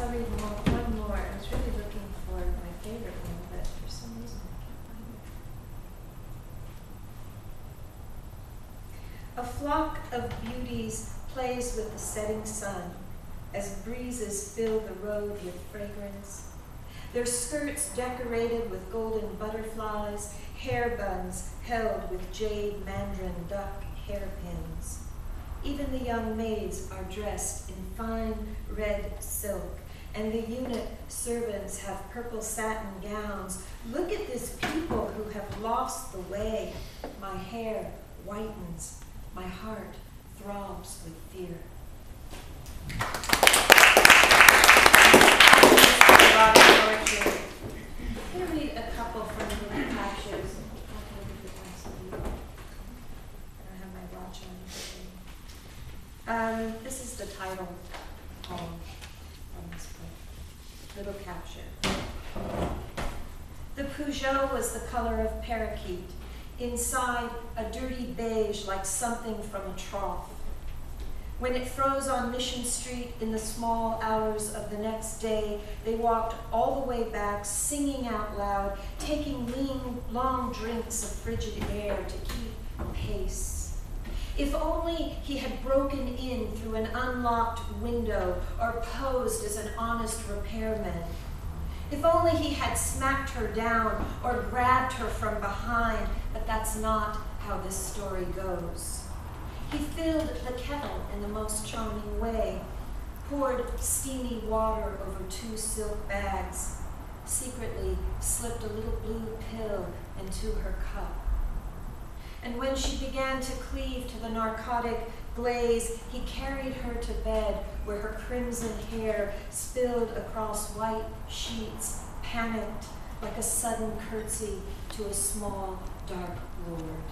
I'll read one more. I was really looking for my favorite one, but for some reason I can't find it. A flock of beauties plays with the setting sun as breezes fill the road with fragrance. Their skirts decorated with golden butterflies, hair buns held with jade mandarin duck hairpins. Even the young maids are dressed in fine red silk, and the eunuch servants have purple satin gowns. Look at this people who have lost the way. My hair whitens, my heart throbs with fear. A lot of poetry. I'm going to read a couple from the little captures. I don't have my watch on. This is the title poem from this book. Little capture. The Peugeot was the color of parakeet. Inside, a dirty beige like something from a trough. When it froze on Mission Street in the small hours of the next day, they walked all the way back, singing out loud, taking long drinks of frigid air to keep pace. If only he had broken in through an unlocked window or posed as an honest repairman. If only he had smacked her down or grabbed her from behind, but that's not how this story goes. He filled the kettle in the most charming way, poured steamy water over 2 silk bags, secretly slipped a little blue pill into her cup. And when she began to cleave to the narcotic glaze, he carried her to bed where her crimson hair spilled across white sheets, panicked like a sudden curtsy to a small, dark lord.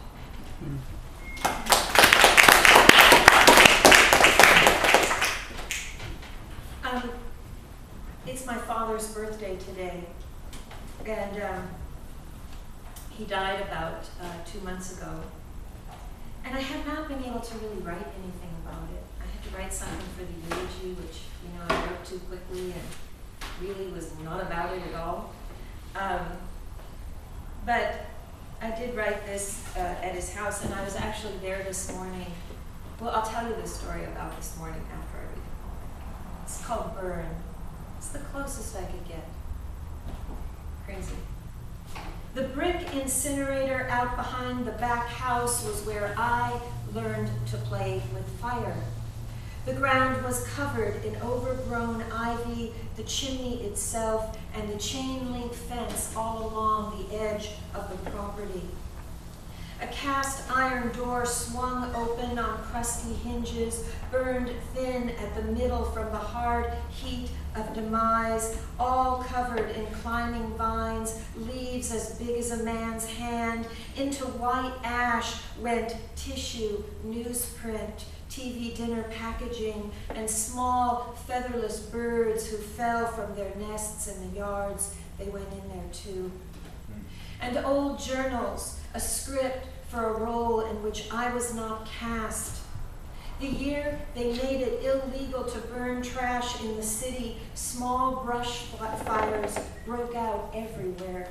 It's my father's birthday today, and he died about 2 months ago. And I have not been able to really write anything about it. I had to write something for the eulogy, which, I wrote too quickly and really was not about it at all. But I did write this at his house, and I was actually there this morning. Well, I'll tell you the story about this morning after I read it. It's called Burn. It's the closest I could get. Crazy. The brick incinerator out behind the back house was where I learned to play with fire. The ground was covered in overgrown ivy, the chimney itself, and the chain link fence all along the edge of the property. A cast iron door swung open on crusty hinges, burned thin at the middle from the hard heat of demise, all covered in climbing vines, leaves as big as a man's hand. Into white ash went tissue, newsprint, TV dinner packaging, and small featherless birds who fell from their nests in the yards. They went in there too. And old journals, a script for a role in which I was not cast. The year they made it illegal to burn trash in the city, small brush fires broke out everywhere.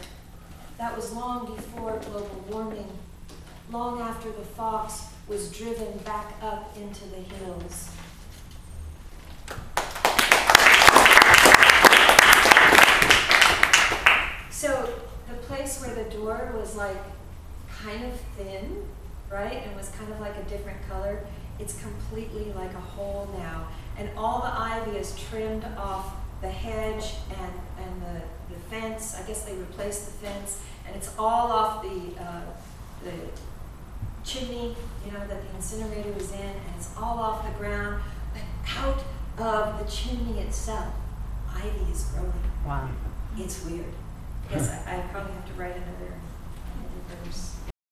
That was long before global warming, long after the fox was driven back up into the hills. So the place where the door was like kind of thin, right, and was kind of like a different color, it's completely like a hole now. And all the ivy is trimmed off the hedge and the fence. I guess they replaced the fence, and it's all off the chimney, that the incinerator was in, and it's all off the ground. But out of the chimney itself, ivy is growing. Wow. It's weird. Yes, I probably have to write another verse.